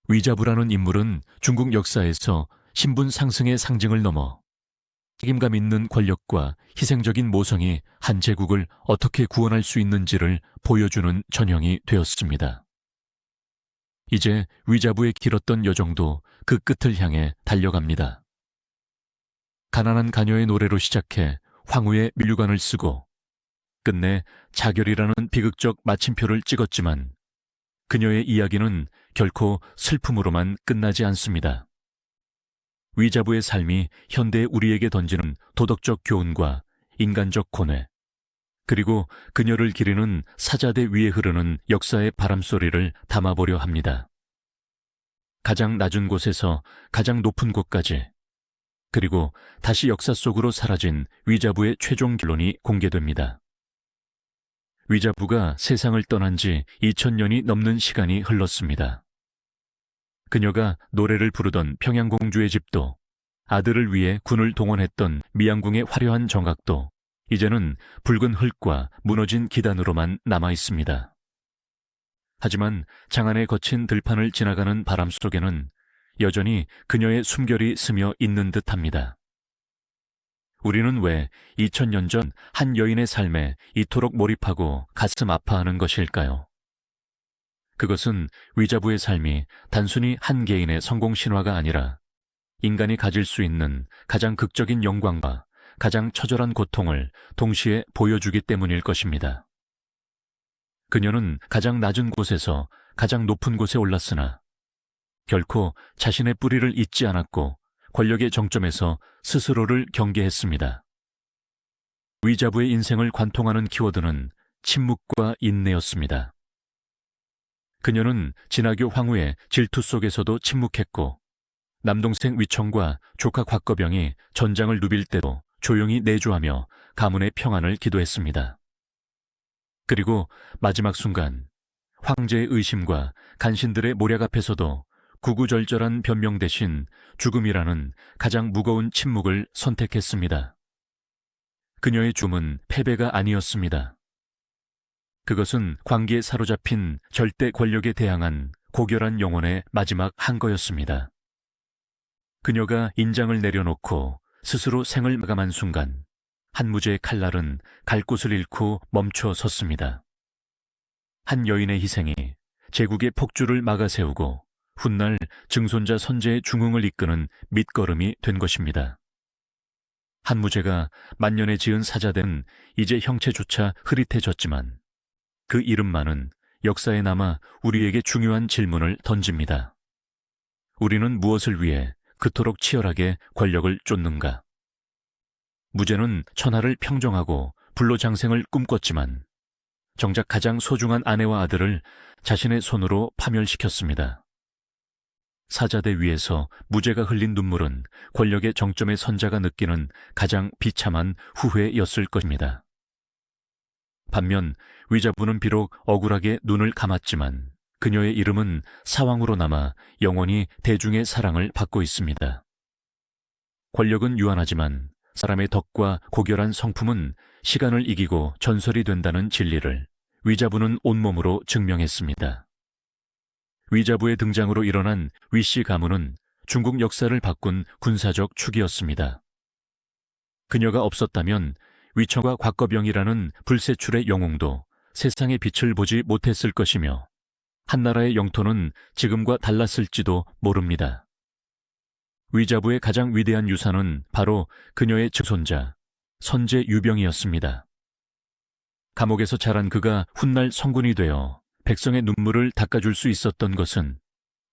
위자부라는 인물은 중국 역사에서 신분 상승의 상징을 넘어 책임감 있는 권력과 희생적인 모성이 한 제국을 어떻게 구원할 수 있는지를 보여주는 전형이 되었습니다. 이제 위자부의 길었던 여정도 그 끝을 향해 달려갑니다. 가난한 가녀의 노래로 시작해 황후의 밀류관을 쓰고 끝내 자결이라는 비극적 마침표를 찍었지만 그녀의 이야기는 결코 슬픔으로만 끝나지 않습니다. 위자부의 삶이 현대의 우리에게 던지는 도덕적 교훈과 인간적 고뇌, 그리고 그녀를 기리는 사자대 위에 흐르는 역사의 바람소리를 담아보려 합니다. 가장 낮은 곳에서 가장 높은 곳까지, 그리고 다시 역사 속으로 사라진 위자부의 최종 결론이 공개됩니다. 위자부가 세상을 떠난 지 2000년이 넘는 시간이 흘렀습니다. 그녀가 노래를 부르던 평양공주의 집도, 아들을 위해 군을 동원했던 미양궁의 화려한 정각도 이제는 붉은 흙과 무너진 기단으로만 남아 있습니다. 하지만 장안의 거친 들판을 지나가는 바람 속에는 여전히 그녀의 숨결이 스며 있는 듯합니다. 우리는 왜 2000년 전 한 여인의 삶에 이토록 몰입하고 가슴 아파하는 것일까요? 그것은 위자부의 삶이 단순히 한 개인의 성공 신화가 아니라 인간이 가질 수 있는 가장 극적인 영광과 가장 처절한 고통을 동시에 보여주기 때문일 것입니다. 그녀는 가장 낮은 곳에서 가장 높은 곳에 올랐으나 결코 자신의 뿌리를 잊지 않았고 권력의 정점에서 스스로를 경계했습니다. 위자부의 인생을 관통하는 키워드는 침묵과 인내였습니다. 그녀는 진화교 황후의 질투 속에서도 침묵했고, 남동생 위청과 조카 곽거병이 전장을 누빌 때도 조용히 내조하며 가문의 평안을 기도했습니다. 그리고 마지막 순간 황제의 의심과 간신들의 모략 앞에서도 구구절절한 변명 대신 죽음이라는 가장 무거운 침묵을 선택했습니다. 그녀의 죽음은 패배가 아니었습니다. 그것은 광기에 사로잡힌 절대 권력에 대항한 고결한 영혼의 마지막 항거였습니다. 그녀가 인장을 내려놓고 스스로 생을 마감한 순간 한무제의 칼날은 갈 곳을 잃고 멈춰 섰습니다. 한 여인의 희생이 제국의 폭주를 막아세우고 훗날 증손자 선제의 중흥을 이끄는 밑거름이 된 것입니다. 한무제가 만년에 지은 사자대는 이제 형체조차 흐릿해졌지만 그 이름만은 역사에 남아 우리에게 중요한 질문을 던집니다. 우리는 무엇을 위해 그토록 치열하게 권력을 쫓는가? 무제는 천하를 평정하고 불로장생을 꿈꿨지만 정작 가장 소중한 아내와 아들을 자신의 손으로 파멸시켰습니다. 사자대 위에서 무제가 흘린 눈물은 권력의 정점에 선 자가 느끼는 가장 비참한 후회였을 것입니다. 반면 위자부는 비록 억울하게 눈을 감았지만 그녀의 이름은 사왕으로 남아 영원히 대중의 사랑을 받고 있습니다. 권력은 유한하지만 사람의 덕과 고결한 성품은 시간을 이기고 전설이 된다는 진리를 위자부는 온몸으로 증명했습니다. 위자부의 등장으로 일어난 위씨 가문은 중국 역사를 바꾼 군사적 축이었습니다. 그녀가 없었다면 위청과 곽거병이라는 불세출의 영웅도 세상의 빛을 보지 못했을 것이며 한나라의 영토는 지금과 달랐을지도 모릅니다. 위자부의 가장 위대한 유산은 바로 그녀의 증손자 선제 유병이었습니다. 감옥에서 자란 그가 훗날 성군이 되어 백성의 눈물을 닦아줄 수 있었던 것은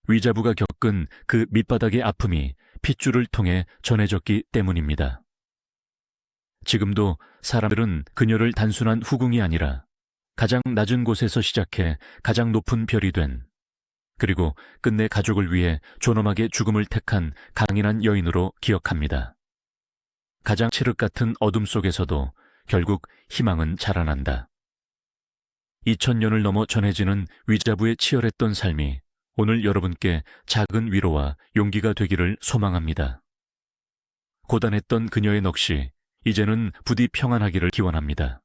위자부가 겪은 그 밑바닥의 아픔이 핏줄을 통해 전해졌기 때문입니다. 지금도 사람들은 그녀를 단순한 후궁이 아니라 가장 낮은 곳에서 시작해 가장 높은 별이 된, 그리고 끝내 가족을 위해 존엄하게 죽음을 택한 강인한 여인으로 기억합니다. 가장 칠흑 같은 어둠 속에서도 결국 희망은 자라난다. 2000년을 넘어 전해지는 위자부의 치열했던 삶이 오늘 여러분께 작은 위로와 용기가 되기를 소망합니다. 고단했던 그녀의 넋이 이제는 부디 평안하기를 기원합니다.